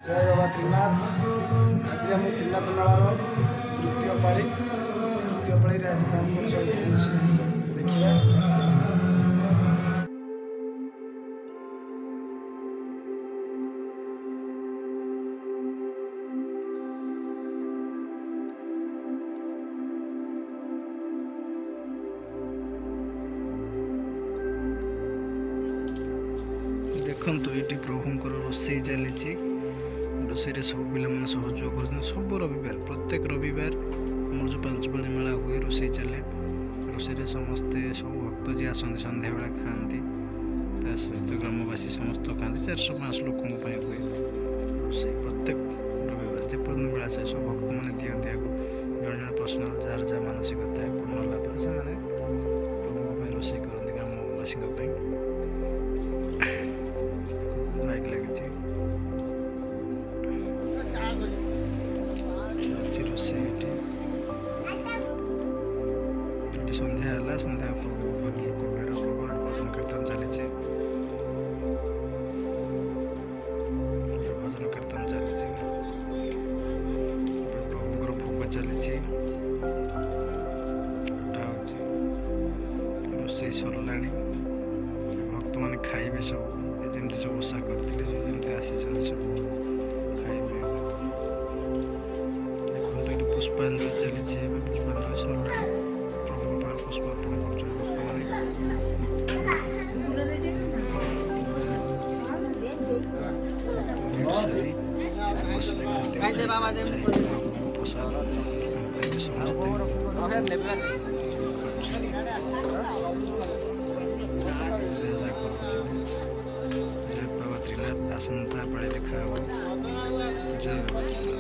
जय बाबा त्रिनाथ। आज आम त्रिनाथ मेलार तृतीय पाଳି आज कौन कौन सब देखा। देखु ये प्रभुंर रोषे चली रोषे सब पिला सहयोग कर सब रविवार प्रत्येक रविवार मोर जो 5 पाଳି मेला हुए रोषे चले। रोषे समस्ते सब भक्त जी आसती सन्ध्या बेला खाती सहित ग्रामवासी समस्त खाती 400-500 लोक हुए रोषे प्रत्येक रविवार जेपर्यंत बेला से सब भक्त मैंने दिखती जड़े जड़े पर्सनाल जार जहाँ मानसिकता है पूर्ण होगा से प्रभु रोषे करते ग्रामवासी माइक लगी रोषे सन्ध्या है सन्ध्या लोक भिड़ प्रबल भजन कीर्तन चली भजन कीर्तन चली प्रभुंर भोग चली रोषे सरला भक्त मैंने खाइबे सब जमी सब ओषा करते जमी आसी सब खाइबे। देखते ये पुष्पांजलि चली पुष्पांजलि सरला प्रभु पाख पुष्प अर्पण कर प्रसाद जय बाबा त्रिनाथ आसंता पाळे देखा। जय बाबा त्रिनाथ।